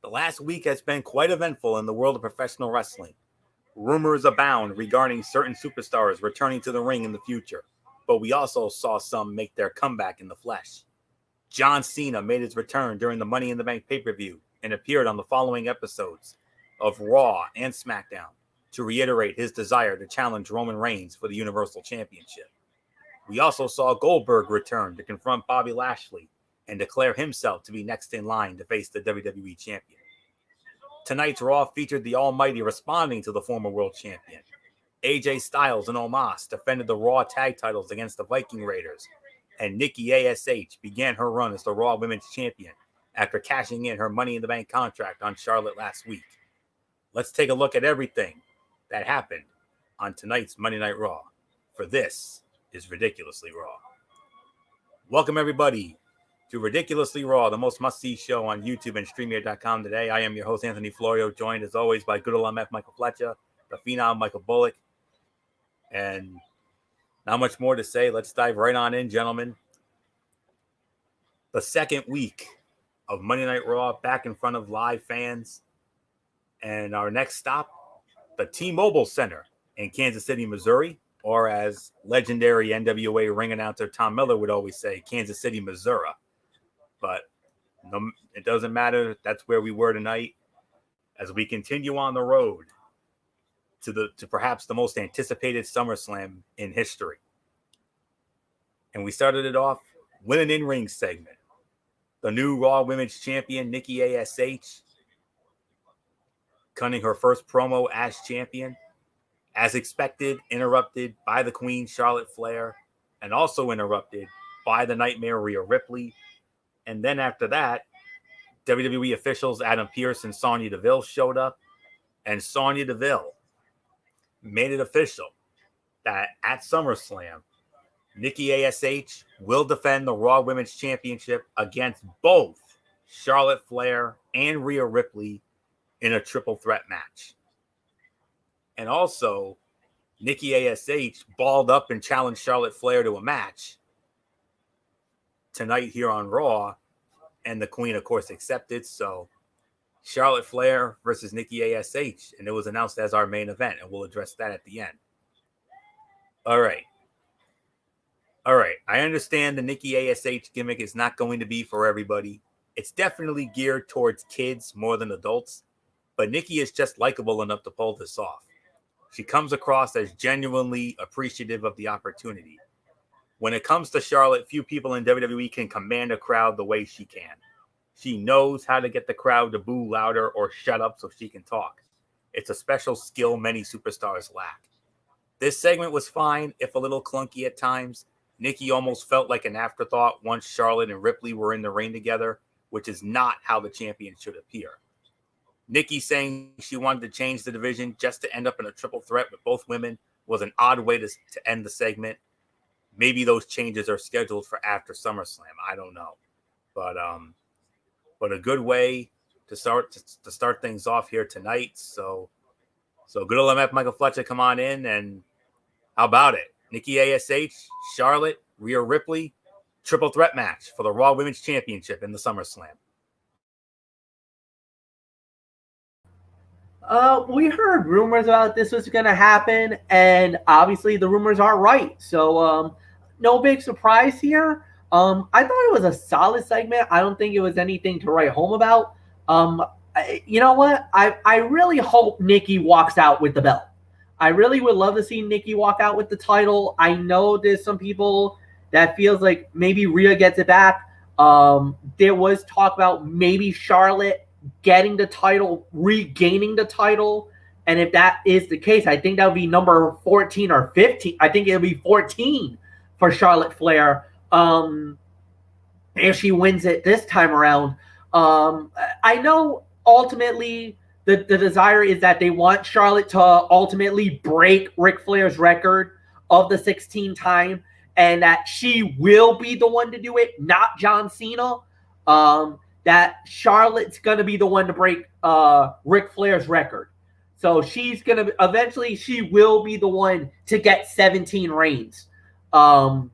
The last week has been quite eventful in the world of professional wrestling. Rumors abound regarding certain superstars returning to the ring in the future, but we also saw some make their comeback in the flesh. John Cena made his return during the Money in the Bank pay-per-view and appeared on the following episodes of Raw and SmackDown to reiterate his desire to challenge Roman Reigns for the Universal Championship. We also saw Goldberg return to confront Bobby Lashley and declare himself to be next in line to face the WWE Champion. Tonight's Raw featured the Almighty responding to the former world champion. AJ Styles and Omos defended the Raw tag titles against the Viking Raiders, and Nikki ASH began her run as the Raw Women's Champion after cashing in her Money in the Bank contract on Charlotte last week. Let's take a look at everything that happened on tonight's Monday Night Raw, for this is Ridiculously Raw. Welcome, everybody, to Ridiculously Raw, the most must-see show on YouTube and StreamYard.com today. I am your host, Anthony Florio, joined as always by good old MF Michael Fletcher, the Phenom Michael Bullock, and not much more to say. Let's dive right on in, gentlemen. The second week of Monday Night Raw back in front of live fans, and our next stop, the T-Mobile Center in Kansas City, Missouri, or as legendary NWA ring announcer Tom Miller would always say, Kansas City, Missouri. But no, it doesn't matter. That's where we were tonight as we continue on the road to perhaps the most anticipated SummerSlam in history. And we started it off with an in-ring segment. The new Raw Women's Champion, Nikki ASH, cutting her first promo as champion, as expected, interrupted by the Queen, Charlotte Flair, and also interrupted by the Nightmare, Rhea Ripley. And then after that, WWE officials Adam Pearce and Sonya Deville showed up, and Sonya Deville made it official that at SummerSlam, Nikki ASH will defend the Raw Women's Championship against both Charlotte Flair and Rhea Ripley in a triple threat match. And also, Nikki ASH balled up and challenged Charlotte Flair to a match tonight here on Raw, and the Queen, of course, accepted. So Charlotte Flair versus Nikki ASH, and it was announced as our main event, and we'll address that at the end. All right. I understand the Nikki ASH gimmick is not going to be for everybody. It's definitely geared towards kids more than adults, but Nikki is just likable enough to pull this off. She comes across as genuinely appreciative of the opportunity. When it comes to Charlotte, few people in WWE can command a crowd the way she can. She knows how to get the crowd to boo louder or shut up so she can talk. It's a special skill many superstars lack. This segment was fine, if a little clunky at times. Nikki almost felt like an afterthought once Charlotte and Ripley were in the ring together, which is not how the champion should appear. Nikki saying she wanted to change the division just to end up in a triple threat with both women was an odd way to end the segment. Maybe those changes are scheduled for after SummerSlam. I don't know. But a good way to start things off here tonight. So good old MF Michael Fletcher, come on in, and how about it? Nikki ASH, Charlotte, Rhea Ripley, triple threat match for the Raw Women's Championship in the SummerSlam. We heard rumors about this was going to happen, and obviously the rumors are right. So, no big surprise here. I thought it was a solid segment. I don't think it was anything to write home about. You know what? I really hope Nikki walks out with the belt. I really would love to see Nikki walk out with the title. I know there's some people that feels like maybe Rhea gets it back. There was talk about maybe Charlotte getting the title, regaining the title. And if that is the case, I think that would be number 14 or 15. I think it'll be 14 for Charlotte Flair if she wins it this time around. I know ultimately the desire is that they want Charlotte to ultimately break Ric Flair's record of the 16-time, and that she will be the one to do it, not John Cena. That Charlotte's going to be the one to break Ric Flair's record. So she's going to, eventually she will be the one to get 17 reigns. So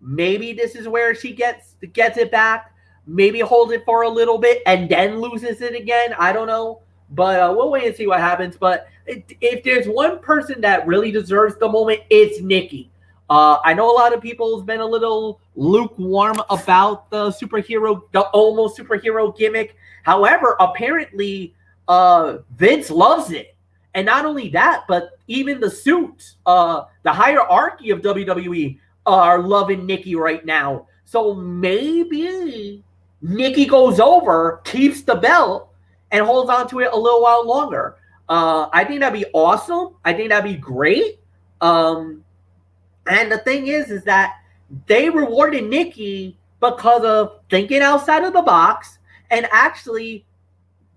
maybe this is where she gets it back. maybe hold it for a little bit and then loses it again. I don't know. But we'll wait and see what happens. But if there's one person that really deserves the moment, it's Nikki. I know a lot of people has been a little lukewarm about the almost superhero gimmick. However, apparently Vince loves it. And not only that, but even the suits, the hierarchy of WWE are loving Nikki right now. So maybe Nikki goes over, keeps the belt, and holds on to it a little while longer. I think that'd be awesome. I think that'd be great. And the thing is that they rewarded Nikki because of thinking outside of the box and actually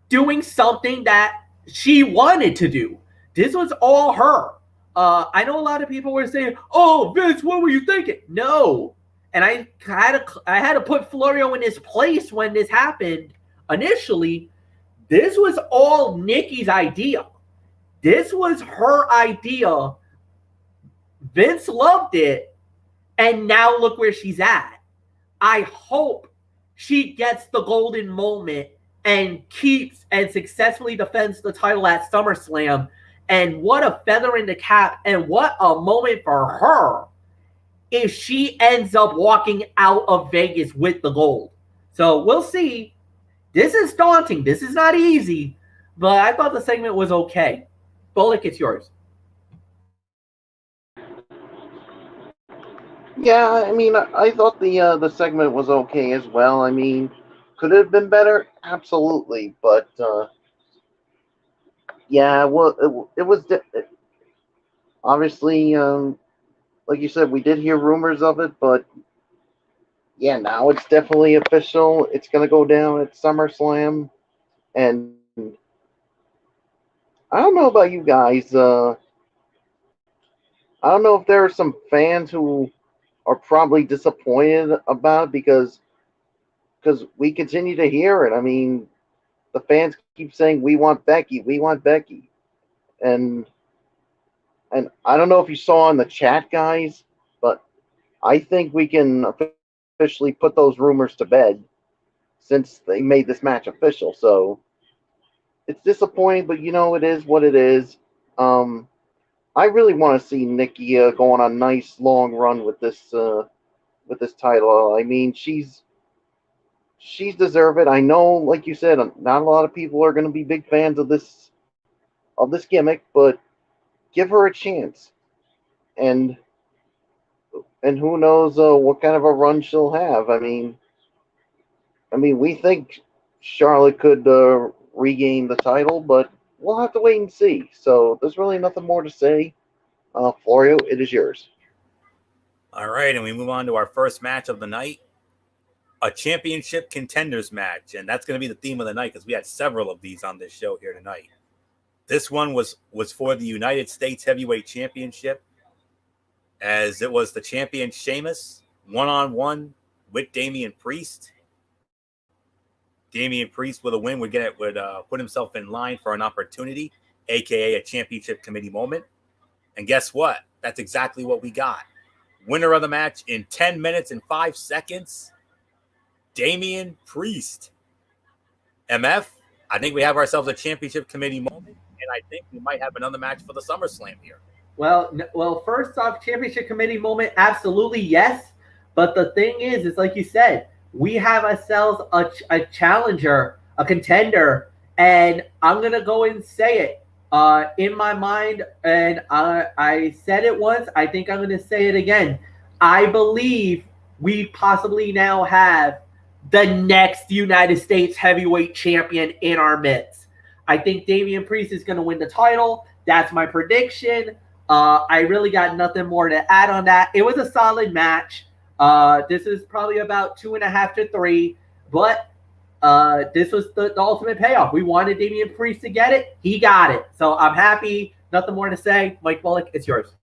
doing something that she wanted to do. This was all her. I know a lot of people were saying, "Oh, Vince, what were you thinking?" No, and I had to put Florio in his place when this happened initially. This was all Nikki's idea. This was her idea. Vince loved it, and now look where she's at. I hope she gets the golden moment and keeps and successfully defends the title at SummerSlam. And what a feather in the cap, and what a moment for her if she ends up walking out of Vegas with the gold. So we'll see. This is daunting. This is not easy, but I thought the segment was okay. Bullock, it's yours. Yeah, I mean, I thought the segment was okay as well. I mean, could it have been better? Absolutely, but yeah, well, it was obviously, like you said, we did hear rumors of it, but yeah, now it's definitely official. It's gonna go down at SummerSlam, and I don't know about you guys. I don't know if there are some fans who are probably disappointed about it because we continue to hear it. I mean, the fans keep saying we want Becky, we want Becky, and I don't know if you saw in the chat, guys, but I think we can officially put those rumors to bed since they made this match official. So it's disappointing, but it is what it is. I really want to see Nikki go on a nice long run with this title. I mean, she's deserved it. I know, like you said, not a lot of people are going to be big fans of this gimmick, but give her a chance, and who knows what kind of a run she'll have. I mean, we think Charlotte could regain the title, but we'll have to wait and see. So there's really nothing more to say. Florio, it is yours. All right, and we move on to our first match of the night, a championship contenders match, and that's going to be the theme of the night because we had several of these on this show here tonight. This one was for the United States Heavyweight Championship, as it was the champion Sheamus one-on-one with Damian Priest. Damian Priest with a win would put himself in line for an opportunity, aka a championship committee moment. And guess what? That's exactly what we got. Winner of the match in 10 minutes and 5 seconds, Damian Priest. MF, I think we have ourselves a championship committee moment, and I think we might have another match for the SummerSlam here. Well, first off, championship committee moment, absolutely yes. But the thing is, it's like you said, we have ourselves a challenger, a contender, and I'm gonna go and say it in my mind. And I said it once. I think I'm gonna say it again. I believe we possibly now have the next United States Heavyweight Champion in our midst. I think Damian Priest is going to win the title. That's my prediction. I really got nothing more to add on that. It was a solid match. This is probably about 2.5 to 3, but this was the ultimate payoff. We wanted Damian Priest to get it. He got it. So I'm happy. Nothing more to say. Mike Bullock, it's yours.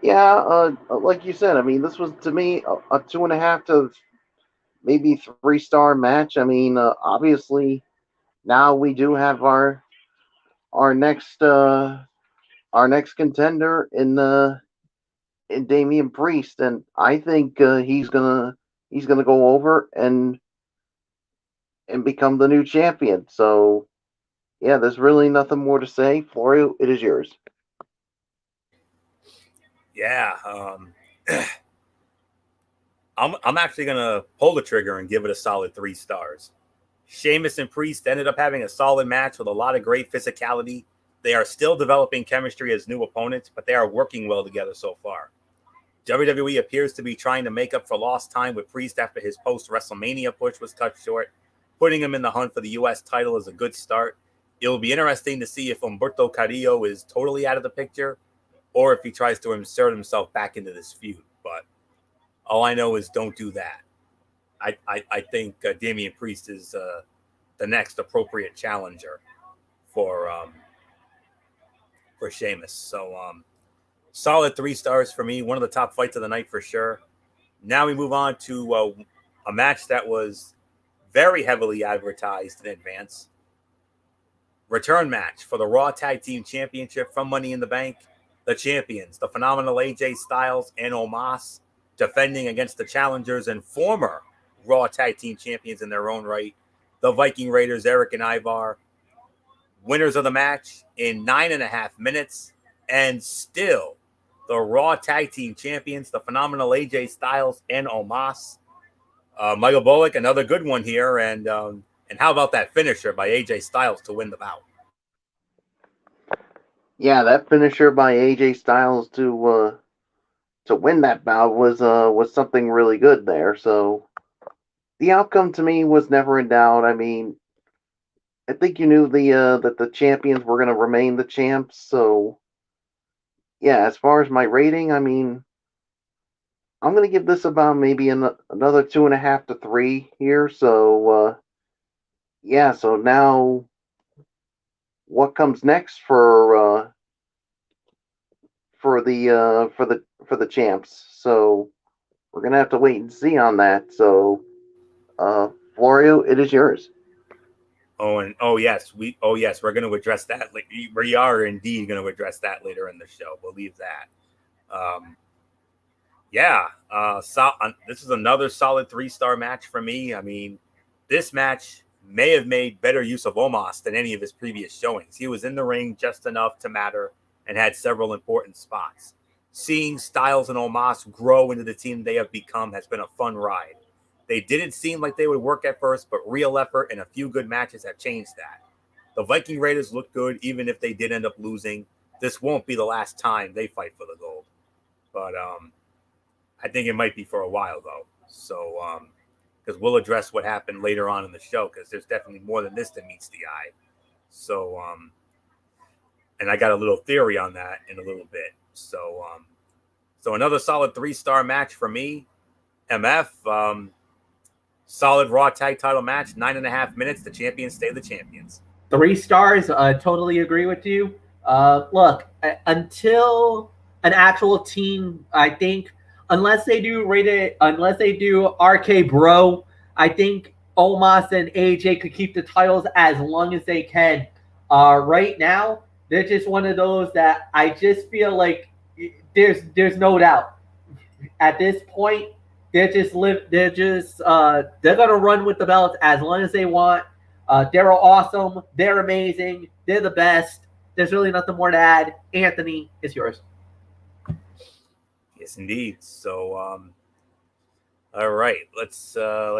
Yeah, like you said, I mean, this was to me a 2.5 to maybe 3-star match. I mean, obviously now we do have our next contender in Damian Priest, and I think he's gonna go over and become the new champion. So yeah, there's really nothing more to say. Florio, it is yours. Yeah, I'm actually gonna pull the trigger and give it a solid 3 stars. Sheamus and Priest ended up having a solid match with a lot of great physicality. They are still developing chemistry as new opponents, but they are working well together so far. WWE appears to be trying to make up for lost time with Priest after his post-WrestleMania push was cut short. Putting him in the hunt for the U.S. title is a good start. It will be interesting to see if Humberto Carrillo is totally out of the picture or if he tries to insert himself back into this feud. But all I know is don't do that. I think Damian Priest is the next appropriate challenger for Sheamus. So solid 3 stars for me. One of the top fights of the night for sure. Now we move on to a match that was very heavily advertised in advance. Return match for the Raw Tag Team Championship from Money in the Bank. The champions, the phenomenal AJ Styles and Omos, defending against the challengers and former Raw Tag Team Champions in their own right, the Viking Raiders, Eric and Ivar. Winners of the match in 9.5 minutes, and still the Raw Tag Team Champions, the phenomenal AJ Styles and Omos. Michael Bullock, another good one here, and how about that finisher by AJ Styles to win the bout? Yeah, that finisher by AJ Styles to win that bout was something really good there. So the outcome to me was never in doubt. I mean, I think you knew that the champions were going to remain the champs. So yeah, as far as my rating, I mean, I'm going to give this about maybe another 2.5 to 3 here. So yeah, so now what comes next for the champs? So we're gonna have to wait and see on that. So Florio, it is yours. Oh yes, we're going to address that. We are indeed going to address that later in the show. Believe that. This is another solid 3-star match for me. I mean, this match may have made better use of Omos than any of his previous showings. He was in the ring just enough to matter and had several important spots. Seeing Styles and Omos grow into the team they have become has been a fun ride. They didn't seem like they would work at first, but real effort and a few good matches have changed that. The Viking Raiders look good even if they did end up losing. This won't be the last time they fight for the gold. But I think it might be for a while, though. So, because we'll address what happened later on in the show, because there's definitely more than this that meets the eye. So, and I got a little theory on that in a little bit. So, so another solid 3-star match for me. MF, solid Raw Tag Title match, 9.5 minutes. The champions stay the champions. 3 stars. Totally agree with you. Look, until an actual team, I think, unless they do RK Bro, I think Omos and AJ could keep the titles as long as they can. Right now, they're just one of those that I just feel like there's no doubt. At this point, they're gonna run with the belts as long as they want. They're awesome. They're amazing. They're the best. There's really nothing more to add. Anthony, it's yours. Yes, indeed. So, all right, let's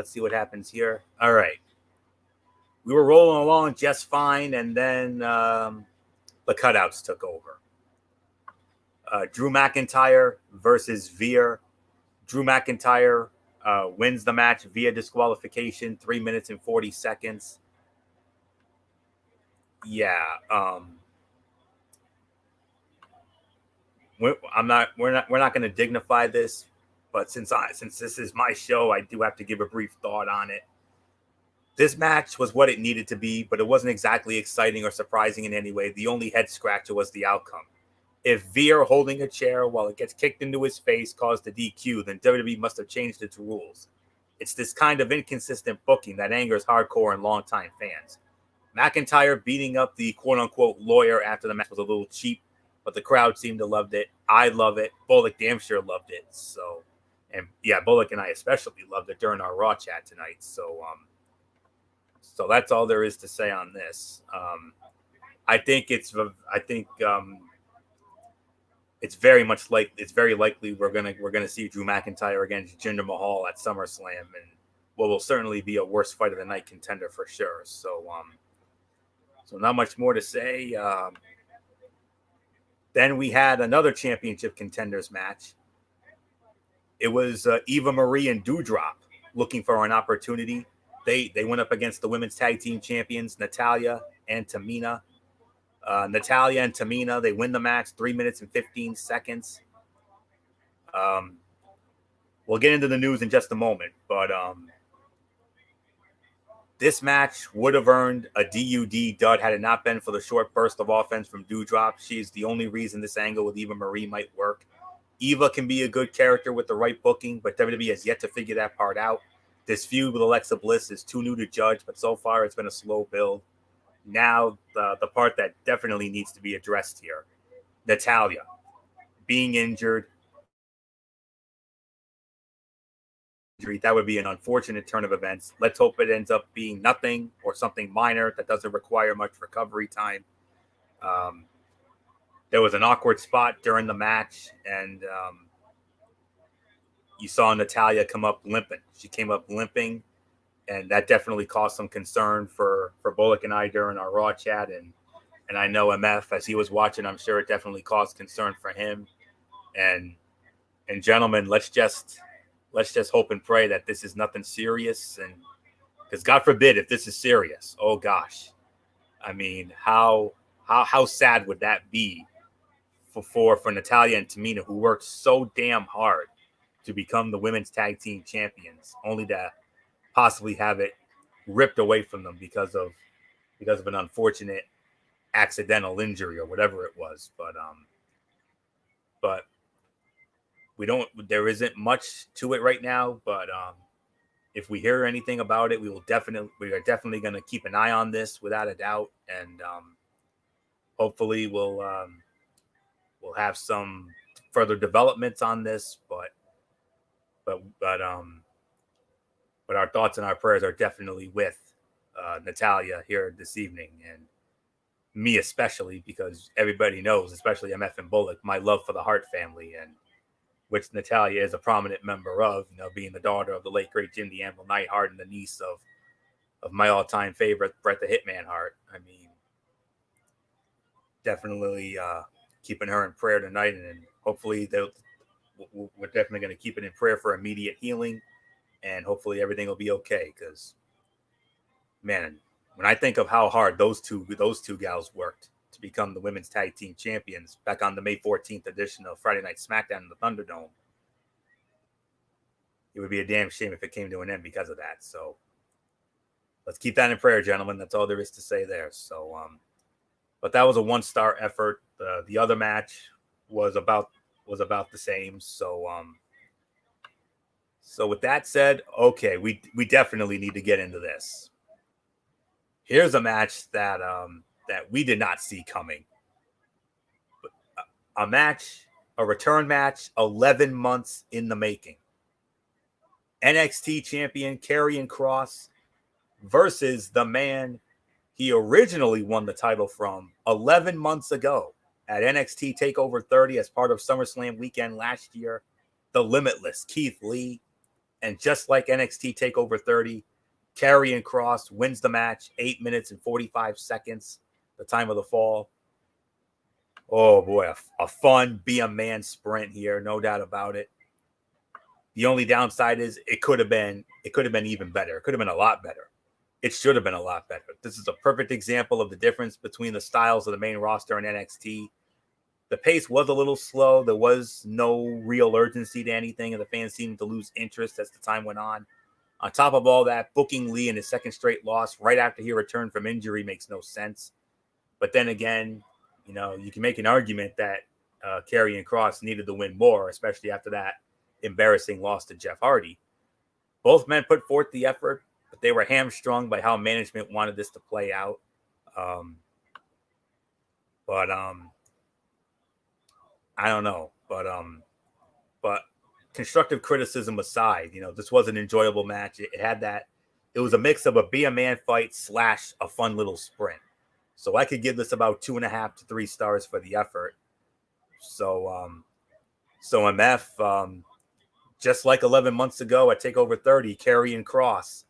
see what happens here. All right, we were rolling along just fine, and then the cutouts took over. Drew McIntyre versus Veer. Drew McIntyre wins the match via disqualification, 3 minutes and 40 seconds. Yeah, we're not going to dignify this, but since this is my show, I do have to give a brief thought on it. This match was what it needed to be, but it wasn't exactly exciting or surprising in any way. The only head scratcher was the outcome. If Veer holding a chair while it gets kicked into his face caused a DQ, then WWE must have changed its rules. It's this kind of inconsistent booking that angers hardcore and longtime fans. McIntyre beating up the quote-unquote lawyer after the match was a little cheap, but the crowd seemed to loved it. I love it. Bullock damn sure loved it. So, and yeah, Bullock and I especially loved it during our Raw chat tonight. So, so that's all there is to say on this. I think it's very much like it's very likely we're gonna see Drew McIntyre against Jinder Mahal at SummerSlam, and what will certainly be a worst fight of the night contender for sure. So, so not much more to say. Then we had another championship contenders match. It was Eva Marie and Doudrop looking for an opportunity. They went up against the women's tag team champions, Natalya and Tamina. Natalya and Tamina, they win the match 3 minutes and 15 seconds. We'll get into the news in just a moment, but this match would have earned a DUD dud had it not been for the short burst of offense from Doudrop. She's the only reason this angle with Eva Marie might work. Eva can be a good character with the right booking, but WWE has yet to figure that part out. This feud with Alexa Bliss is too new to judge, but so far it's been a slow build. Now, the part that definitely needs to be addressed here. Natalya being injured. That would be an unfortunate turn of events. Let's hope it ends up being nothing or something minor that doesn't require much recovery time. There was an awkward spot during the match, and you saw Natalya come up limping. She came up limping, and that definitely caused some concern for Bullock and I during our Raw chat. And I know MF, as he was watching, I'm sure it definitely caused concern for him. And gentlemen, let's just hope and pray that this is nothing serious. And because God forbid if this is serious, oh gosh, I mean, how sad would that be for Natalya and Tamina, who worked so damn hard to become the women's tag team champions, only to possibly have it ripped away from them because of an unfortunate accidental injury or whatever it was. But there isn't much to it right now, but if we hear anything about it, we are definitely going to keep an eye on this without a doubt. And hopefully we'll have some further developments on this, but our thoughts and our prayers are definitely with Natalya here this evening, and me especially, because everybody knows, especially MF and Bullock, my love for the Hart family, and which Natalya is a prominent member of, being the daughter of the late great Jim the Anvil Neidhart and the niece of my all-time favorite Bret the Hitman Hart. I mean, definitely keeping her in prayer tonight, and hopefully we're definitely going to keep it in prayer for immediate healing, and hopefully everything will be okay. Because, man, when I think of how hard those two gals worked to become the women's tag team champions back on the May 14th edition of Friday Night SmackDown in the Thunderdome, it would be a damn shame if it came to an end because of that. So let's keep that in prayer, gentlemen. That's all there is to say there. So, but that was a 1-star effort. The other match was about the same. So, so with that said, okay, we definitely need to get into this. Here's a match that we did not see coming. A return match, 11 months in the making. NXT champion Karrion Kross versus the man he originally won the title from 11 months ago at NXT TakeOver 30 as part of SummerSlam weekend last year, the Limitless Keith Lee. And just like NXT TakeOver 30, Karrion Kross wins the match, 8 minutes and 45 seconds, the time of the fall. Oh boy, a fun be a man sprint here, no doubt about it. The only downside is it could have been even better. It could have been a lot better. It should have been a lot better. This is a perfect example of the difference between the styles of the main roster and NXT. The pace was a little slow. There was no real urgency to anything, and the fans seemed to lose interest as the time went on. On top of all that, booking Lee in his second straight loss right after he returned from injury makes no sense. But then again, you can make an argument that Karrion Kross needed to win more, especially after that embarrassing loss to Jeff Hardy. Both men put forth the effort, but they were hamstrung by how management wanted this to play out. I don't know, but constructive criticism aside, this was an enjoyable match. It had that. It was a mix of a be a man fight / a fun little sprint. So I could give this about 2.5 to 3 stars for the effort. So MF, just like 11 months ago at Takeover 30, Karrion Kross.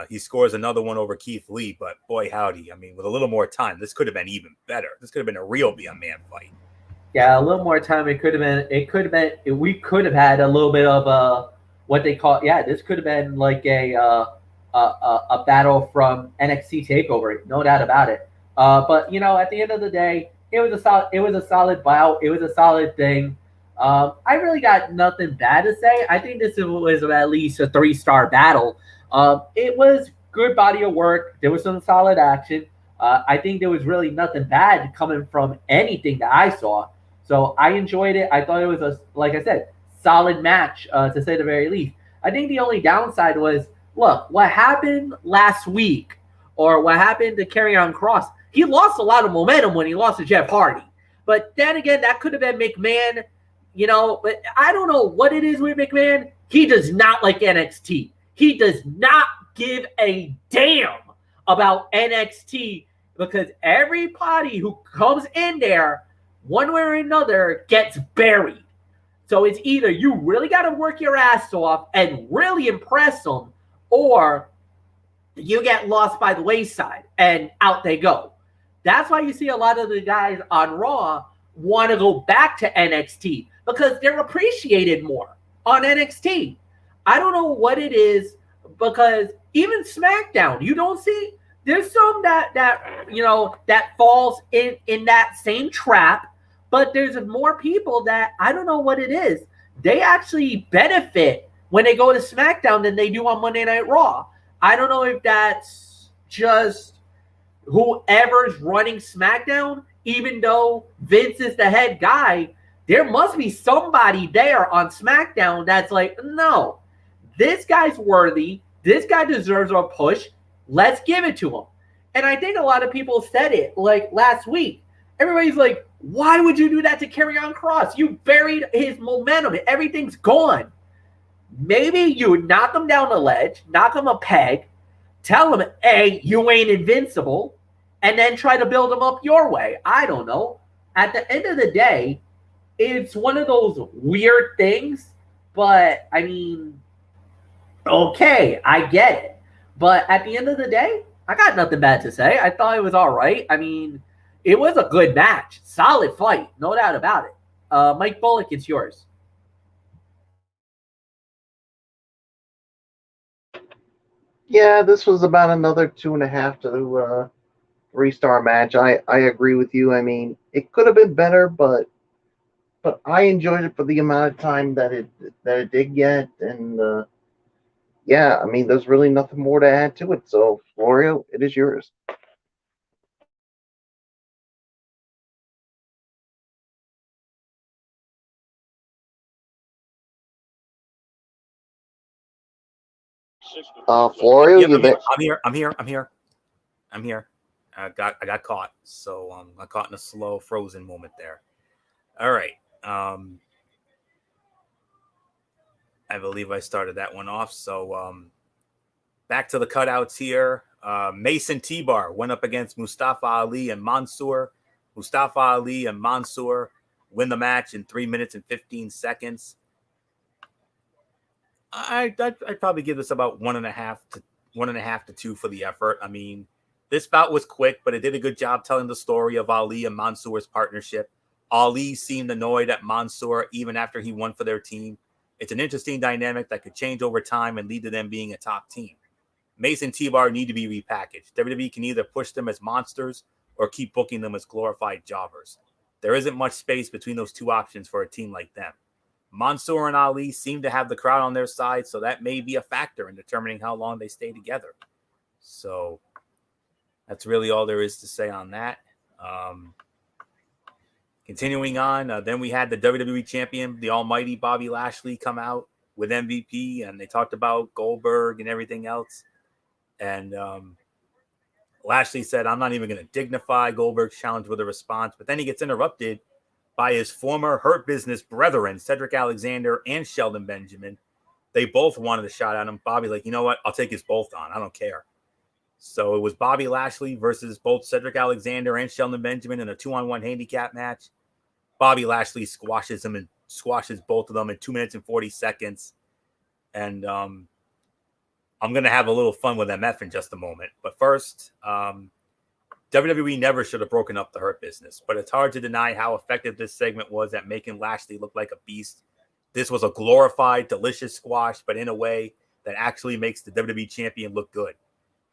He scores another one over Keith Lee, but boy, howdy. I mean, with a little more time, this could have been even better. This could have been a real be a man fight. Yeah, a little more time. We could have had a little bit of what they call. Yeah, this could have been like a battle from NXT Takeover, no doubt about it. But at the end of the day, it was a solid bout. It was a solid thing. I really got nothing bad to say. I think this was at least a 3-star battle. It was good body of work. There was some solid action. I think there was really nothing bad coming from anything that I saw. So I enjoyed it. I thought it was like I said, solid match, to say the very least. I think the only downside was, look, what happened last week, or what happened to Karrion Kross, he lost a lot of momentum when he lost to Jeff Hardy. But then again, that could have been McMahon, but I don't know what it is with McMahon. He does not like NXT. He does not give a damn about NXT, because everybody who comes in there, one way or another, gets buried. So it's either you really got to work your ass off and really impress them, or you get lost by the wayside and out they go. That's why you see a lot of the guys on Raw want to go back to NXT, because they're appreciated more on NXT. I don't know what it is, because even SmackDown, you don't see, there's some that falls in that same trap. But there's more people that, I don't know what it is, they actually benefit when they go to SmackDown than they do on Monday Night Raw. I don't know if that's just whoever's running SmackDown, even though Vince is the head guy. There must be somebody there on SmackDown that's like, no, this guy's worthy. This guy deserves a push. Let's give it to him. And I think a lot of people said it like last week. Everybody's like, why would you do that to Karrion Kross? You buried his momentum. Everything's gone. Maybe you would knock him down the ledge, knock him a peg, tell him, hey, you ain't invincible, and then try to build him up your way. I don't know. At the end of the day, it's one of those weird things, but I mean, okay, I get it. But at the end of the day, I got nothing bad to say. I thought it was all right. I mean, it was a good match. Solid fight. No doubt about it. Mike Bullock, it's yours. Yeah, this was about another 2.5 to 3-star match. I agree with you. I mean, it could have been better, but I enjoyed it for the amount of time that it did get. And yeah, I mean, there's really nothing more to add to it. So, Florio, it is yours. Florio, Yep, you there? I'm here. I got caught. So I caught in a slow frozen moment there. All right. I believe I started that one off. So back to the cutouts here. Mason T-Bar went up against Mustafa Ali and Mansoor. Mustafa Ali and Mansoor win the match in 3 minutes and 15 seconds. I'd probably give this about 1.5 to 2 for the effort. I mean, this bout was quick, but it did a good job telling the story of Ali and Mansoor's partnership. Ali seemed annoyed at Mansoor even after he won for their team. It's an interesting dynamic that could change over time and lead to them being a top team. Mason T-Bar need to be repackaged. WWE can either push them as monsters or keep booking them as glorified jobbers. There isn't much space between those two options for a team like them. Mansoor and Ali seem to have the crowd on their side, so that may be a factor in determining how long they stay together. So that's really all there is to say on that. Continuing on, then we had the WWE champion, the almighty Bobby Lashley, come out with MVP, and they talked about Goldberg and everything else. And Lashley said, I'm not even going to dignify Goldberg's challenge with a response. But then he gets interrupted by his former Hurt Business brethren, Cedric Alexander and Shelton Benjamin. They both wanted a shot at him. Bobby, like, you know what? I'll take his both on. I don't care. So it was Bobby Lashley versus both Cedric Alexander and Shelton Benjamin in a 2-on-1 handicap match. Bobby Lashley squashes both of them in 2 minutes and 40 seconds. And I'm going to have a little fun with MF in just a moment. But first, WWE never should have broken up the Hurt Business, but it's hard to deny how effective this segment was at making Lashley look like a beast. This was a glorified, delicious squash, but in a way that actually makes the WWE champion look good.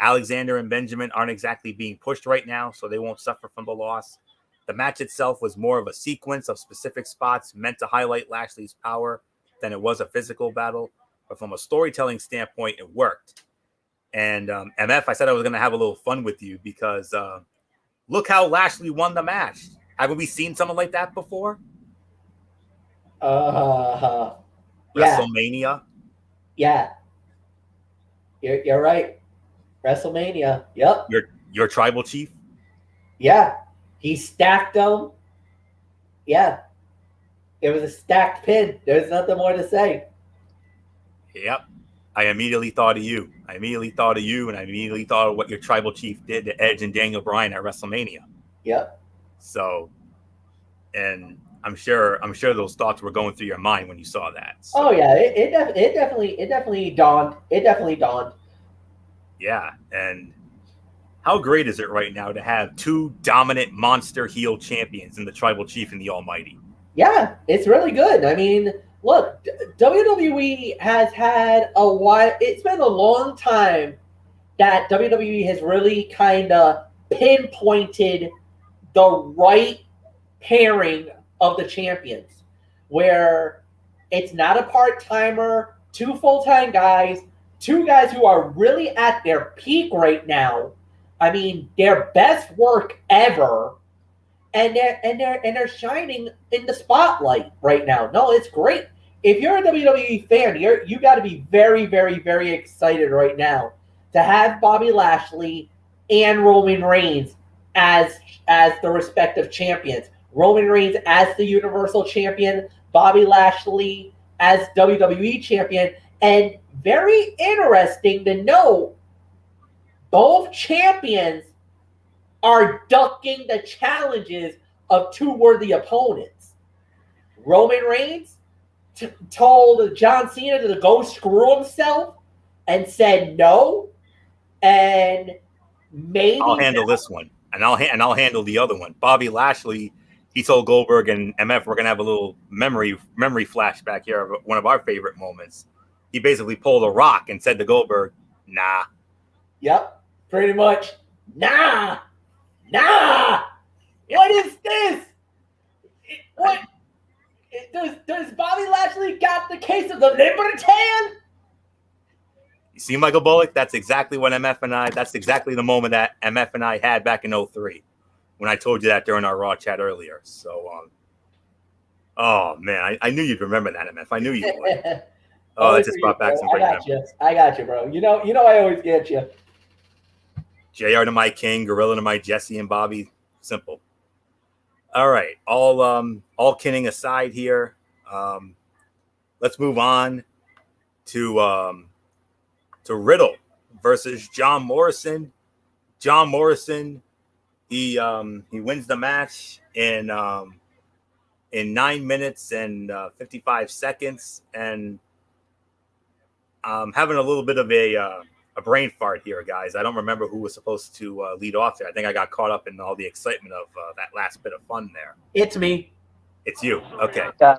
Alexander and Benjamin aren't exactly being pushed right now, so they won't suffer from the loss. The match itself was more of a sequence of specific spots meant to highlight Lashley's power than it was a physical battle. But from a storytelling standpoint, it worked. And MF, I said I was going to have a little fun with you because look how Lashley won the match. Haven't we seen something like that before? Yeah. WrestleMania. Yeah. You're right. WrestleMania. Yep. Your tribal chief. Yeah. He stacked them. Yeah. It was a stacked pin. There's nothing more to say. Yep. I immediately thought of you. And I immediately thought of what your tribal chief did to Edge and Daniel Bryan at WrestleMania. Yep. So, and I'm sure those thoughts were going through your mind when you saw that. So, oh yeah, it definitely dawned. It definitely dawned. Yeah, and how great is it right now to have two dominant monster heel champions in the Tribal Chief and the Almighty? Yeah, it's really good. I mean, look, WWE has had a while. It's been a long time that WWE has really kind of pinpointed the right pairing of the champions, where it's not a part-timer, two full-time guys, two guys who are really at their peak right now. I mean, their best work ever, and they're shining in the spotlight right now. No, it's great. If you're a WWE fan, you got to be very, very, very excited right now to have Bobby Lashley and Roman Reigns as the respective champions. Roman Reigns as the Universal Champion, Bobby Lashley as WWE Champion, and very interesting to know, both champions are ducking the challenges of two worthy opponents. Roman Reigns told John Cena to go screw himself and said no, and maybe I'll handle this one, and I'll handle the other one. Bobby Lashley, he told Goldberg and MF, we're gonna have a little memory flashback here of one of our favorite moments. He basically pulled a rock and said to Goldberg, "Nah." Yep, pretty much. Nah. What is this? What does Bobby Lashley got the case of the Libertan? You see, Michael Bullock? That's exactly the moment that MF and I had back in 2003 when I told you that during our Raw chat earlier. So, oh man, I knew you'd remember that, MF. I knew you would. Oh, that just brought back some great memories. I got you, bro. You know I always get you. JR to my King, Gorilla to my Jesse and Bobby. Simple. All right. All kidding aside here. Let's move on to Riddle versus John Morrison. John Morrison, he wins the match in 9 minutes and 55 seconds, and having a little bit of a brain fart here, guys. I don't remember who was supposed to lead off there. I think I got caught up in all the excitement of that last bit of fun there. It's me. It's you. Okay. Yeah,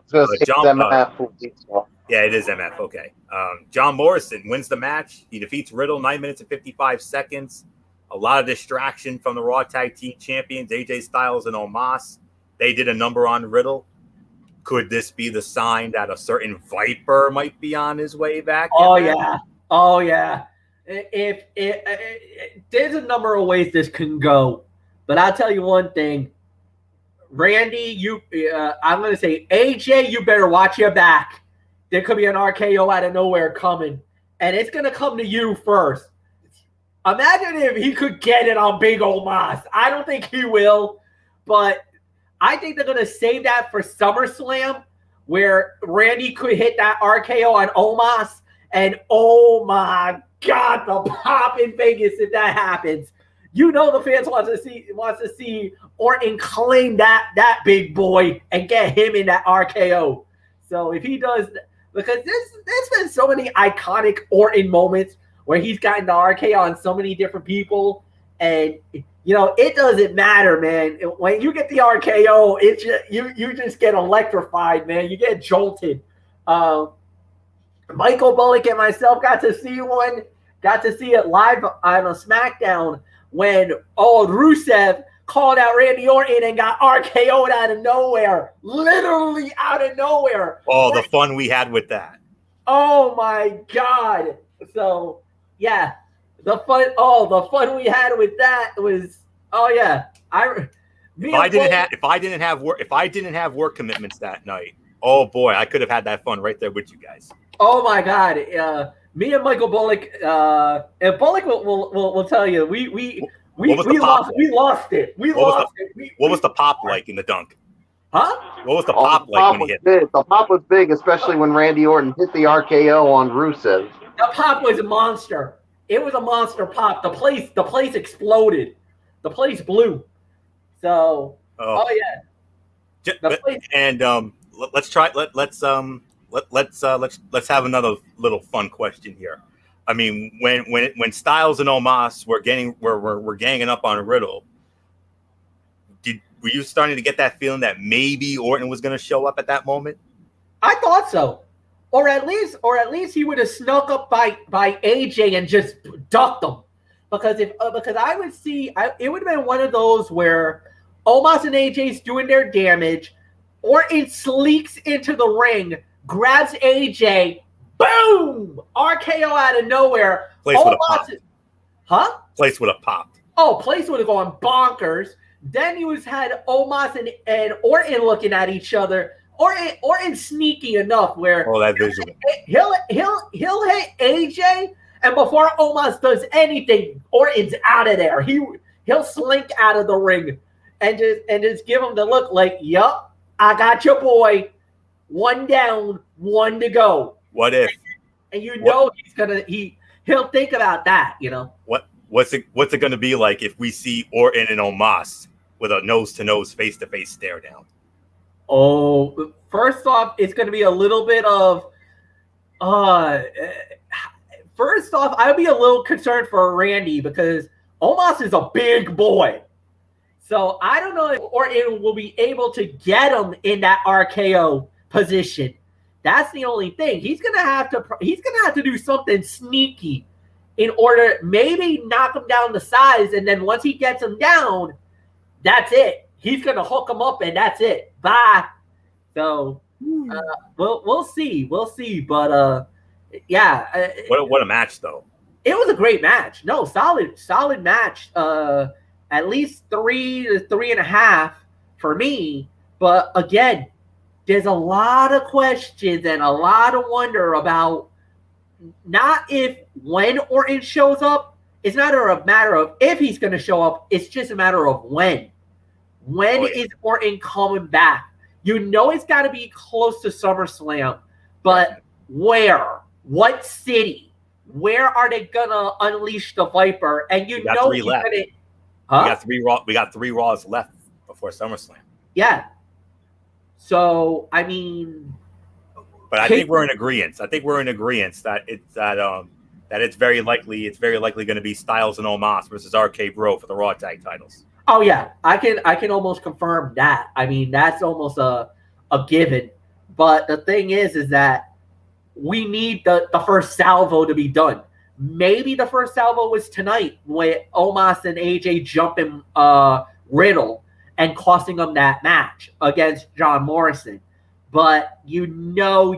yeah, it is MF. Okay. John Morrison wins the match. He defeats Riddle 9 minutes and 55 seconds. A lot of distraction from the Raw Tag Team Champions, AJ Styles and Omos. They did a number on Riddle. Could this be the sign that a certain Viper might be on his way back? Oh yeah. If there's a number of ways this can go, but I'll tell you one thing, Randy. I'm gonna say AJ, you better watch your back. There could be an RKO out of nowhere coming, and it's gonna come to you first. Imagine if he could get it on Big Omos. I don't think he will, but I think they're gonna save that for SummerSlam, where Randy could hit that RKO on Omos, and oh my God, the pop in Vegas if that happens. You know the fans wants to see Orton claim that big boy and get him in that RKO. So if he does, because there's been so many iconic Orton moments where he's gotten the RKO on so many different people, and it doesn't matter, man. When you get the RKO, you just get electrified, man. You get jolted. Michael Bullock and myself got to see it live on a SmackDown when Rusev called out Randy Orton and got RKO'd out of nowhere. Literally out of nowhere. Oh, the fun we had with that. Oh my God. So yeah, the fun we had with that was if I didn't have work commitments that night, oh boy, I could have had that fun right there with you guys. Oh my God. Me and Michael Bullock, and Bullock will tell you, we lost it. What was the pop like in the dunk? Huh? What was the pop like when he hit? Big. The pop was big, especially when Randy Orton hit the RKO on Rusev. The pop was a monster. It was a monster pop. The place exploded. The place blew. So, let's have another little fun question here. I mean, when Styles and Omos were ganging up on Riddle, were you starting to get that feeling that maybe Orton was going to show up at that moment? I thought so, or at least he would have snuck up by AJ and just ducked him, because I would see it would have been one of those where Omos and AJ's doing their damage, Orton sleeks into the ring, grabs AJ. Boom! RKO out of nowhere. Place would have popped. Huh? Place would have popped. Oh, place would have gone bonkers. Then you had Omos and Orton looking at each other. Orton sneaky enough where that visual. He'll hit AJ, and before Omos does anything, Orton's out of there. He'll slink out of the ring and just give him the look like, yup, I got your boy. One down, one to go. What if? And he'll think about that, What's it going to be like if we see Orton and Omos with a nose-to-nose, face-to-face stare down? Oh, first off, it's going to be a little bit of first off, I would be a little concerned for Randy because Omos is a big boy. So I don't know if Orton will be able to get him in that RKO position. That's the only thing. He's gonna have to do something sneaky in order, maybe knock him down the size, and then once he gets him down, that's it. He's gonna hook him up, and that's it. Bye. So we'll see. But what a match though. It was a great match. No, solid match. At least 3 to 3.5 for me. But again, there's a lot of questions and a lot of wonder about not when Orton shows up. It's not a matter of if he's going to show up. It's just a matter of when. When is Orton coming back? It's got to be close to SummerSlam. But where? What city? Where are they going to unleash the Viper? And we got 3 left. We got 3 Raws left before SummerSlam. Yeah. So I mean, but I think we're in agreement. That it's very likely going to be Styles and Omos versus RK Bro for the Raw Tag Titles. Oh yeah, I can almost confirm that. I mean, that's almost a given. But the thing is that we need the first salvo to be done. Maybe the first salvo was tonight with Omos and AJ jumping Riddle and costing them that match against John Morrison. But you know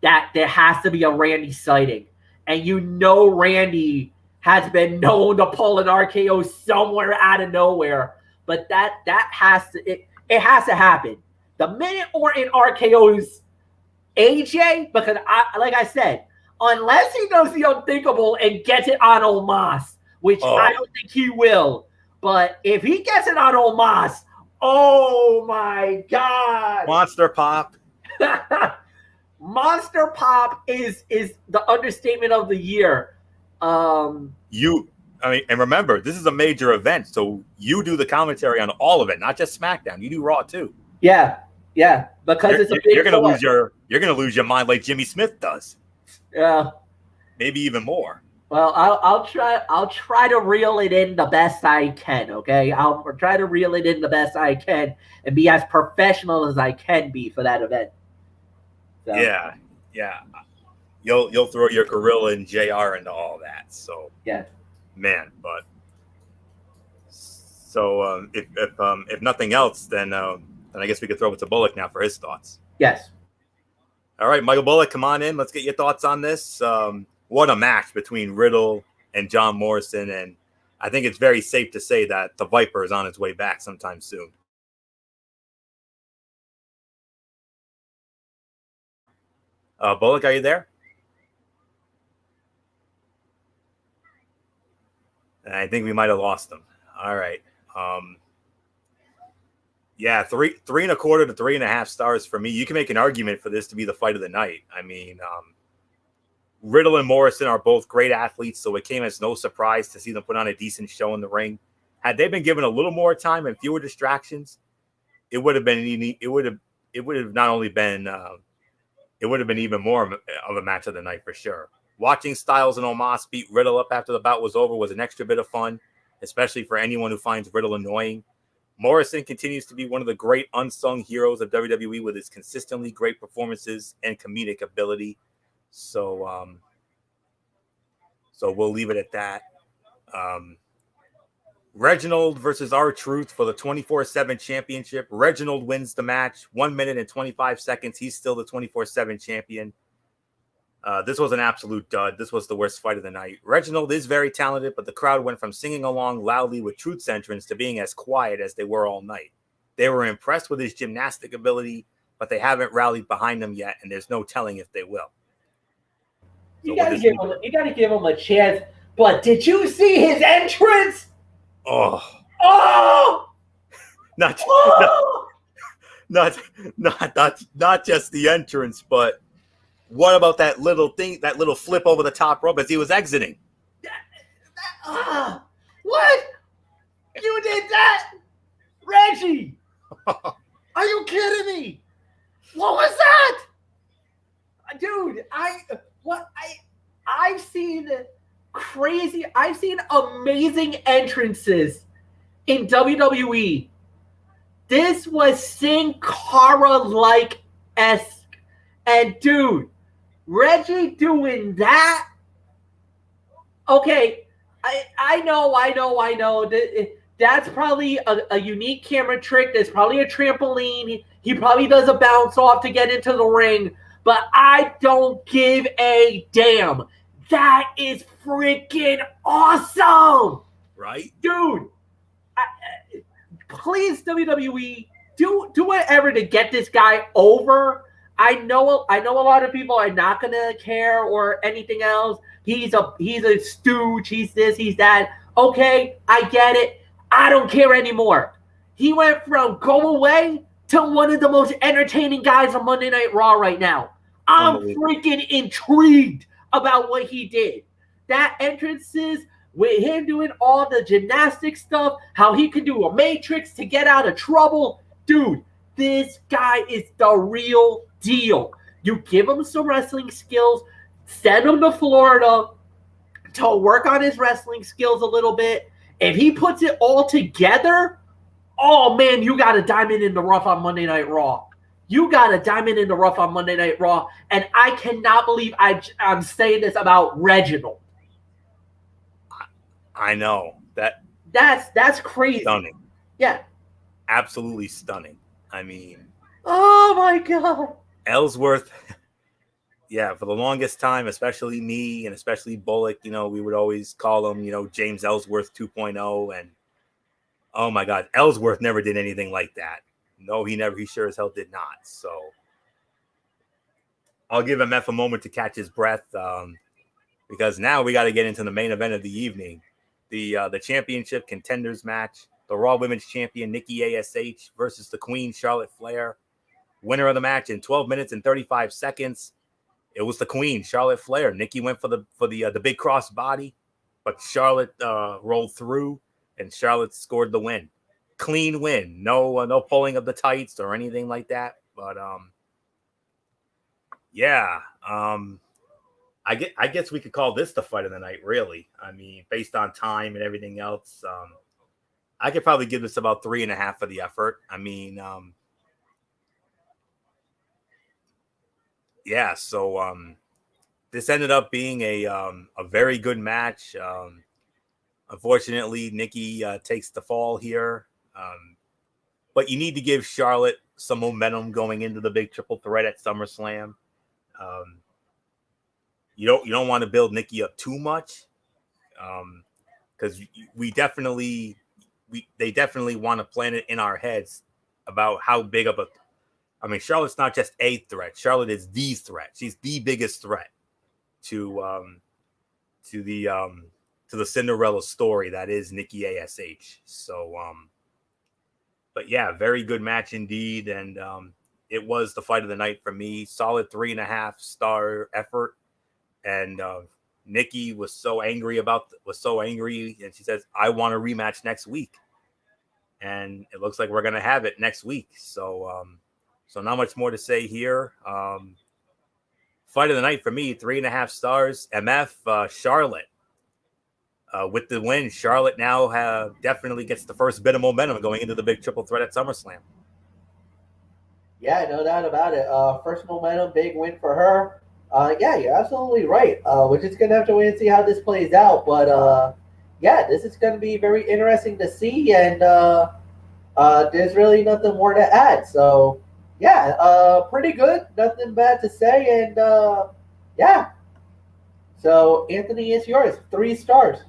that there has to be a Randy sighting. And Randy has been known to pull an RKO somewhere out of nowhere. But that has to it has to happen. The minute Orton RKO's AJ, because like I said, unless he does the unthinkable and gets it on Omos, which I don't think he will, But if he gets it on Omos, oh my God. Monster Pop. Monster Pop is the understatement of the year. And remember, this is a major event, so you do the commentary on all of it, not just SmackDown. You do Raw too. Yeah, because it's a big. You're gonna lose your mind like Jimmy Smith does. Yeah, maybe even more. Well, I'll try to reel it in the best I can. Okay, I'll try to reel it in the best I can and be as professional as I can be for that event. So. Yeah. You'll throw your Gorilla and JR into all that. So yeah, man. But so if nothing else, then I guess we could throw it to Bullock now for his thoughts. Yes. All right, Michael Bullock, come on in. Let's get your thoughts on this. What a match between Riddle and John Morrison, and I think it's very safe to say that the Viper is on its way back sometime soon. Bullock, are you there? I think we might have lost him. All right. Yeah, 3.25 to 3.5 stars for me. You can make an argument for this to be the fight of the night. I mean, Riddle and Morrison are both great athletes, so it came as no surprise to see them put on a decent show in the ring. Had they been given a little more time and fewer distractions, it would have been not only been it would have been even more of a match of the night for sure. Watching Styles and Omos beat Riddle up after the bout was over was an extra bit of fun, especially for anyone who finds Riddle annoying. Morrison continues to be one of the great unsung heroes of WWE with his consistently great performances and comedic ability. So we'll leave it at that. Reginald versus R-Truth for the 24/7 championship. Reginald wins the match, 1 minute and 25 seconds. He's still the 24/7 champion. This was an absolute dud. This was the worst fight of the night. Reginald is very talented, but the crowd went from singing along loudly with Truth's entrance to being as quiet as they were all night. They were impressed with his gymnastic ability, but they haven't rallied behind him yet, and there's no telling if they will. You gotta give him a chance. But did you see his entrance? Oh! Not just the entrance, but what about that little thing, that little flip over the top rope as he was exiting? What? You did that? Reggie! Are you kidding me? What was that? Dude, I've seen amazing entrances in WWE. This was Sin Cara-like-esque. And dude, Reggie doing that? Okay, I know. That's probably a unique camera trick. There's probably a trampoline. He probably does a bounce off to get into the ring. But I don't give a damn. That is freaking awesome. Right? Dude, please, WWE, do whatever to get this guy over. I know a lot of people are not gonna care or anything else. He's a stooge. He's this. He's that. Okay, I get it. I don't care anymore. He went from go away to one of the most entertaining guys on Monday Night Raw right now. I'm freaking intrigued about what he did. That entrances with him doing all the gymnastic stuff, how he could do a matrix to get out of trouble. Dude, this guy is the real deal. You give him some wrestling skills, send him to Florida to work on his wrestling skills a little bit. If he puts it all together, oh man, you got a diamond in the rough on Monday Night Raw. You got a diamond in the rough on Monday Night Raw, and I cannot believe I'm saying this about Reginald. I know. That's crazy. Stunning. Yeah. Absolutely stunning. I mean, oh my God. Ellsworth, yeah, for the longest time, especially me and especially Bullock, we would always call him, James Ellsworth 2.0. And oh my God, Ellsworth never did anything like that. No, he sure as hell did not. So I'll give him a moment to catch his breath because now we got to get into the main event of the evening. the championship contenders match. The Raw Women's Champion Nikki ASH versus the Queen Charlotte Flair. Winner of the match in 12 minutes and 35 seconds. It was the Queen Charlotte Flair. Nikki went for the big cross body, but Charlotte rolled through, and Charlotte scored the win. Clean win. No pulling of the tights or anything like that. But I guess we could call this the fight of the night, really. I mean, based on time and everything else, I could probably give this about 3.5 for the effort. I mean, so this ended up being a very good match. Unfortunately, Nikki takes the fall here, but you need to give Charlotte some momentum going into the big triple threat at SummerSlam. You don't want to build Nikki up too much, because they definitely want to plant it in our heads about how big of a. I mean, Charlotte's not just a threat. Charlotte is the threat. She's the biggest threat to the Cinderella story that is Nikki ASH. So, but yeah, very good match indeed, and it was the fight of the night for me. Solid 3.5 star effort, and Nikki was so angry, and she says, "I want a rematch next week," and it looks like we're gonna have it next week. So, so not much more to say here. Fight of the night for me, 3.5 stars. MF Charlotte. With the win, Charlotte now definitely gets the first bit of momentum going into the big triple threat at SummerSlam. Yeah, no doubt about it. First momentum, big win for her. Yeah, you're absolutely right. We're just gonna have to wait and see how this plays out. But yeah, this is gonna be very interesting to see, and there's really nothing more to add. So yeah, pretty good. Nothing bad to say, and yeah. So Anthony, it's yours. 3 stars.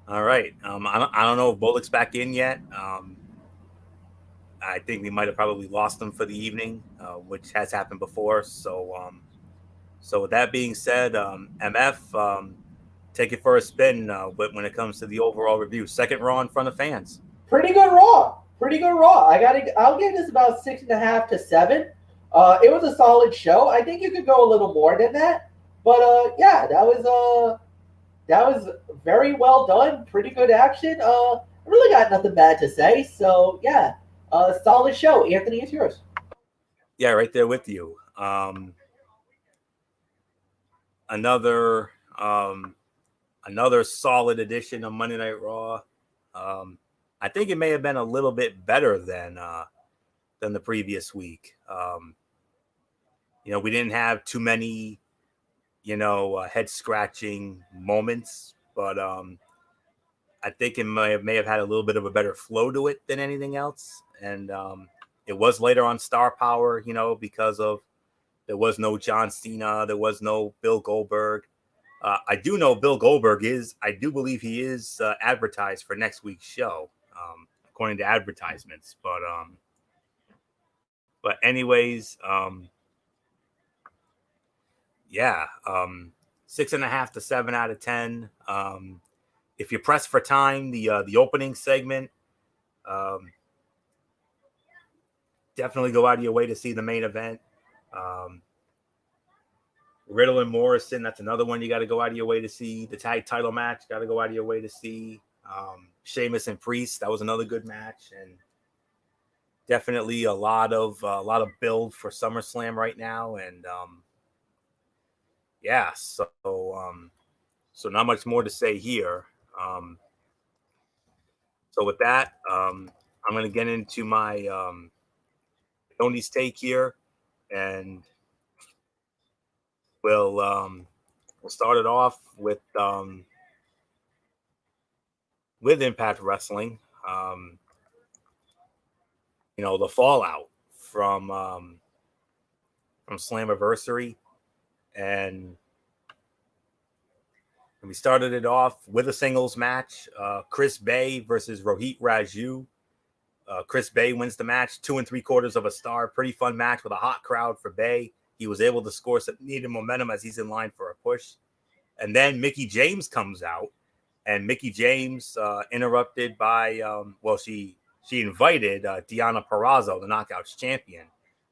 All right. I don't know if Bullock's back in yet. I think we might have probably lost him for the evening, which has happened before. So, so with that being said, MF, take it for a spin when it comes to the overall review. Second Raw in front of fans. Pretty good Raw. Pretty good Raw. I'll give this about 6.5 to 7. It was a solid show. I think you could go a little more than that, but yeah, that was very well done. Pretty good action. I really got nothing bad to say. So yeah, solid show. Anthony, it's yours. Yeah, right there with you. Another solid edition of Monday Night Raw. I think it may have been a little bit better than the previous week. We didn't have too many, head scratching moments, but I think it may have had a little bit of a better flow to it than anything else. And it was later on Star Power, because of there was no John Cena, there was no Bill Goldberg. I do know Bill Goldberg I do believe he is advertised for next week's show, according to advertisements. But anyways, yeah, 6.5 to 7 out of 10. If you press for time, the opening segment, definitely go out of your way to see the main event. Riddle and Morrison, that's another one you got to go out of your way to see. The tag title match, got to go out of your way to see. Sheamus and Priest, that was another good match, and definitely a lot of build for SummerSlam right now. And yeah, so not much more to say here. So with that, I'm going to get into my Tony's take here, and we'll start it off with Impact Wrestling. The fallout from Slammiversary, and we started it off with a singles match. Chris Bay versus Rohit Raju. Chris Bay wins the match, 2 3/4 of a star. Pretty fun match with a hot crowd for Bay. He was able to score some needed momentum as he's in line for a push. And then Mickie James comes out and Mickey James interrupted by she invited Deonna Purrazzo, the Knockouts champion,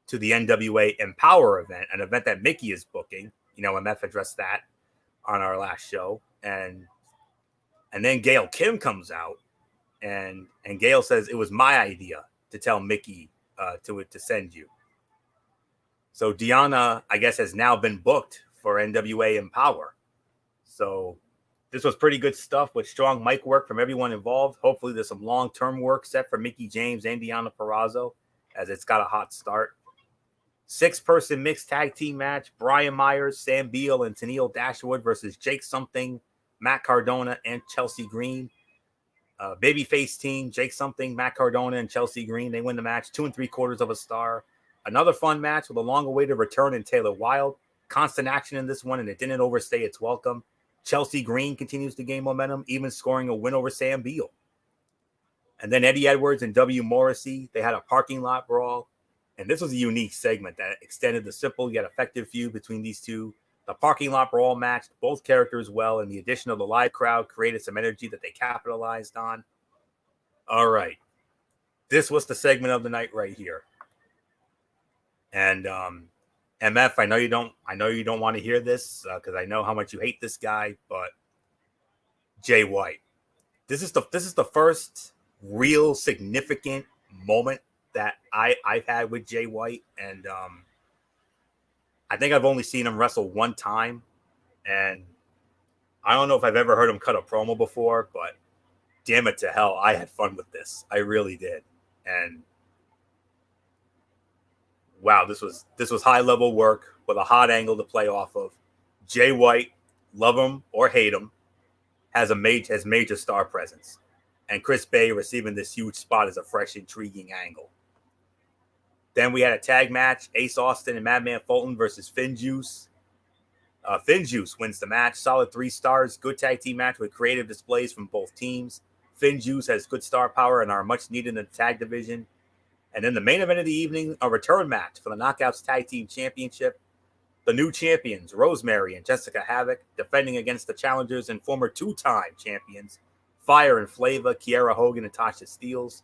to the NWA Empower event, an event that Mickey is booking. MF addressed that on our last show, and then Gail Kim comes out, and Gail says it was my idea to tell Mickey to send you. So Deonna, I guess, has now been booked for NWA Empower. So this was pretty good stuff with strong mic work from everyone involved. Hopefully there's some long-term work set for Mickey James and Deonna Purrazzo, as it's got a hot start. 6-person mixed tag team match: Brian Myers, Sam Beal, and Tennille Dashwood versus Jake Something, Matt Cardona, and Chelsea Green. Babyface team: Jake Something, Matt Cardona, and Chelsea Green. They win the match 2 3/4 of a star. Another fun match with a long-awaited return in Taylor Wilde. Constant action in this one, and it didn't overstay its welcome. Chelsea Green continues to gain momentum, even scoring a win over Sam Beal. And then Eddie Edwards and W. Morrissey, they had a parking lot brawl. And this was a unique segment that extended the simple yet effective feud between these two. The parking lot brawl matched both characters well, and the addition of the live crowd created some energy that they capitalized on. All right. This was the segment of the night right here. And MF, I know you don't want to hear this because I know how much you hate this guy, but Jay White. This is the first real significant moment that I've had with Jay White, and I think I've only seen him wrestle one time, and I don't know if I've ever heard him cut a promo before, but damn it to hell, I had fun with this. I really did. And wow, this was high level work with a hot angle to play off of. Jay White, love him or hate him, has major star presence, and Chris Bay receiving this huge spot is a fresh, intriguing angle. Then we had a tag match: Ace Austin and Madman Fulton versus FinJuice. FinJuice wins the match, solid 3 stars, good tag team match with creative displays from both teams. FinJuice has good star power and are much needed in the tag division. And then the main event of the evening, a return match for the Knockouts Tag Team Championship. The new champions, Rosemary and Jessica Havoc, defending against the challengers and former 2-time champions, Fire and Flava, Kiera Hogan, and Tasha Steelz.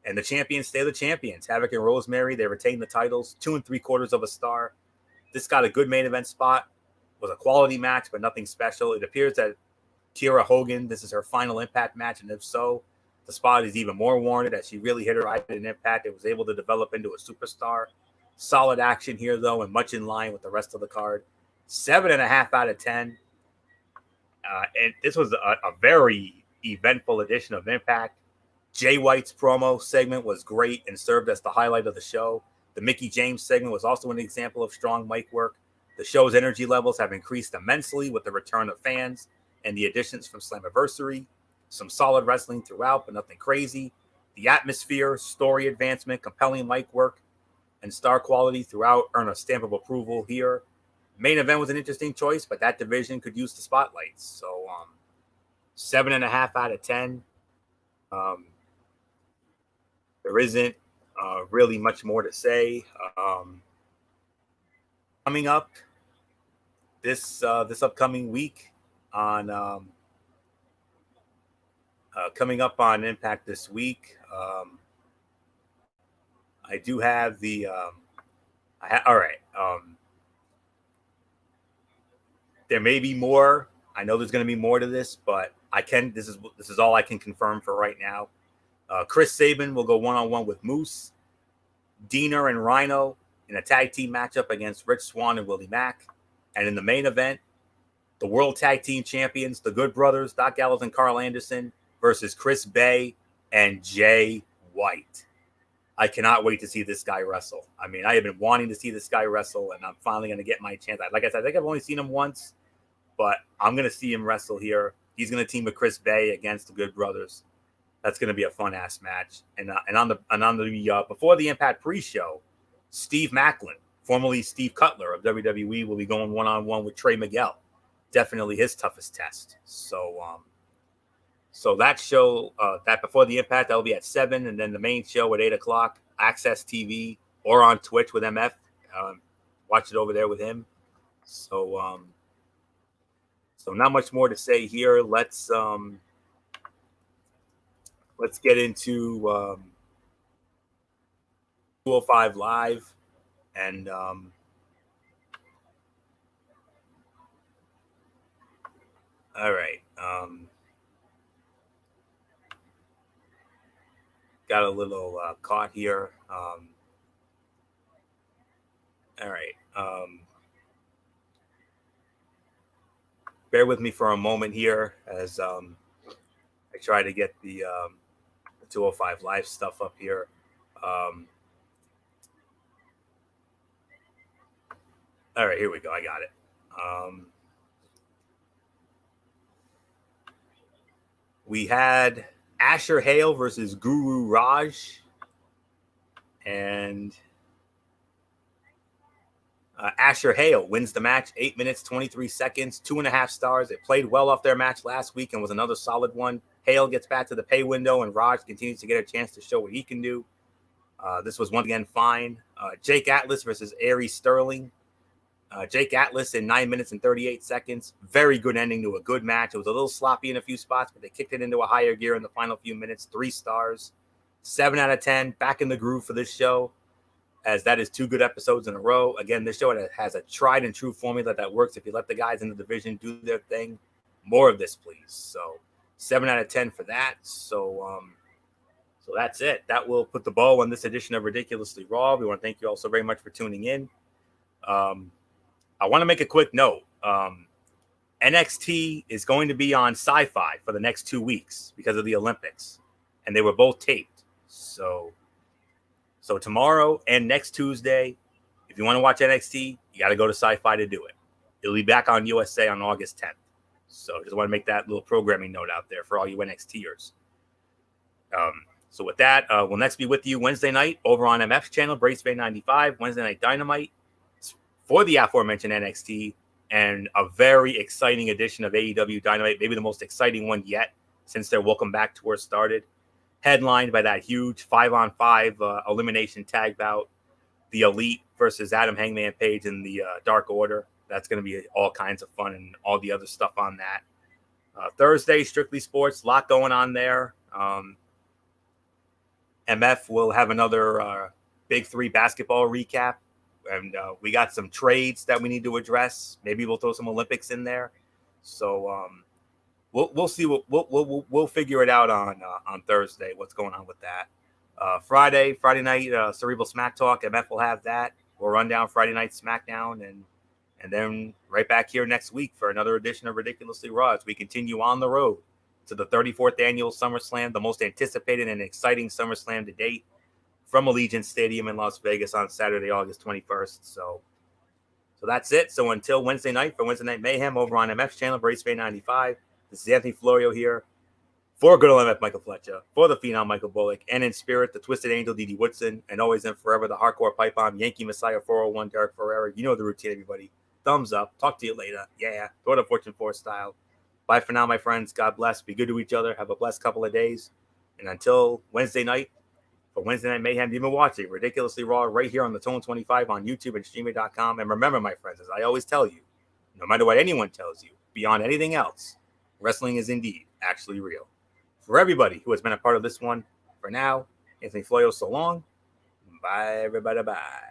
And the champions stay the champions. Havoc and Rosemary, they retain the titles, 2 3/4 of a star. This got a good main event spot. It was a quality match, but nothing special. It appears that Kiera Hogan, this is her final Impact match, and if so, the spot is even more warranted as she really hit her eye in Impact. It was able to develop into a superstar. Solid action here, though, and much in line with the rest of the card. 7.5 out of 10. And this was a very eventful edition of Impact. Jay White's promo segment was great and served as the highlight of the show. The Mickey James segment was also an example of strong mic work. The show's energy levels have increased immensely with the return of fans and the additions from Slammiversary. Some solid wrestling throughout, but nothing crazy. The atmosphere, story advancement, compelling mic work, and star quality throughout earn a stamp of approval here. Main event was an interesting choice, but that division could use the spotlights. So 7.5 out of 10. There isn't really much more to say. Coming up this upcoming week on coming up on Impact this week, I do have the all right. There may be more. I know there's going to be more to this, but this is all I can confirm for right now. Chris Sabin will go one-on-one with Moose, Diener, and Rhino in a tag team matchup against Rich Swann and Willie Mack. And in the main event, the World Tag Team Champions, the Good Brothers, Doc Gallows and Carl Anderson, versus Chris Bay and Jay White. I cannot wait to see this guy wrestle. I mean, I have been wanting to see this guy wrestle, and I'm finally going to get my chance. Like I said, I think I've only seen him once, but I'm going to see him wrestle here. He's going to team with Chris Bay against the Good Brothers. That's going to be a fun-ass match. And on the before the Impact pre-show, Steve Maclin, formerly Steve Cutler of WWE, will be going one-on-one with Trey Miguel. Definitely his toughest test. So that show, that before the Impact, that will be at 7, and then the main show at 8 o'clock, Access TV, or on Twitch with MF. Watch it over there with him. So So not much more to say here. Let's get into 205 Live and all right. Got a little caught here. All right. Bear with me for a moment here as I try to get the 205 Live stuff up here. All right, here we go. I got it. We had Asher Hale versus Guru Raj. And Asher Hale wins the match, 8 minutes, 23 seconds, 2.5 stars. It played well off their match last week and was another solid one. Hale gets back to the pay window, and Raj continues to get a chance to show what he can do. This was once again fine. Jake Atlas versus Aries Sterling. Jake Atlas in 9 minutes and 38 seconds. Very good ending to a good match. It was a little sloppy in a few spots, but they kicked it into a higher gear in the final few minutes. 3 stars. 7 out of 10. Back in the groove for this show, as that is 2 good episodes in a row. Again, this show has a tried and true formula that works. If you let the guys in the division do their thing, more of this, please. So 7 out of 10 for that. So that's it. That will put the bow on this edition of Ridiculously Raw. We want to thank you all so very much for tuning in. I want to make a quick note. NXT is going to be on Sci-Fi for the next 2 weeks because of the Olympics, and they were both taped. So tomorrow and next Tuesday, if you want to watch NXT, you got to go to Sci-Fi to do it. It'll be back on USA on August 10th. So just want to make that little programming note out there for all you NXTers. So with that, we'll next be with you Wednesday night over on MF's channel, Braceway 95, Wednesday Night Dynamite, for the aforementioned NXT, and a very exciting edition of AEW Dynamite, maybe the most exciting one yet since their Welcome Back tour started, headlined by that huge 5-on-5 elimination tag bout, the Elite versus Adam Hangman Page in the Dark Order. That's going to be all kinds of fun, and all the other stuff on that. Thursday, Strictly Sports, a lot going on there. MF will have another Big 3 basketball recap. And we got some trades that we need to address. Maybe we'll throw some Olympics in there. So we'll see. We'll figure it out on Thursday. What's going on with that? Friday night Cerebral Smack Talk. MF will have that. We'll run down Friday night SmackDown, and then right back here next week for another edition of Ridiculously Raw as we continue on the road to the 34th annual SummerSlam, the most anticipated and exciting SummerSlam to date, from Allegiant Stadium in Las Vegas on Saturday, August 21st. So that's it. So until Wednesday night for Wednesday Night Mayhem over on MF's channel, Braceway 95, this is Anthony Florio here for good old MF Michael Fletcher, for the Phenom Michael Bullock, and in spirit, the Twisted Angel D.D. Woodson, and always and forever, the Hardcore Pipe Bomb, Yankee Messiah 401, Derek Ferrera. You know the routine, everybody. Thumbs up. Talk to you later. Yeah. Throw the Fortune 4 style. Bye for now, my friends. God bless. Be good to each other. Have a blessed couple of days. And until Wednesday night, for Wednesday Night Mayhem, you've been watching Ridiculously Raw right here on the Tone 25 on YouTube and Streamy.com. And remember, my friends, as I always tell you, no matter what anyone tells you, beyond anything else, wrestling is indeed actually real. For everybody who has been a part of this one, for now, Anthony Florio, so long. Bye, everybody. Bye.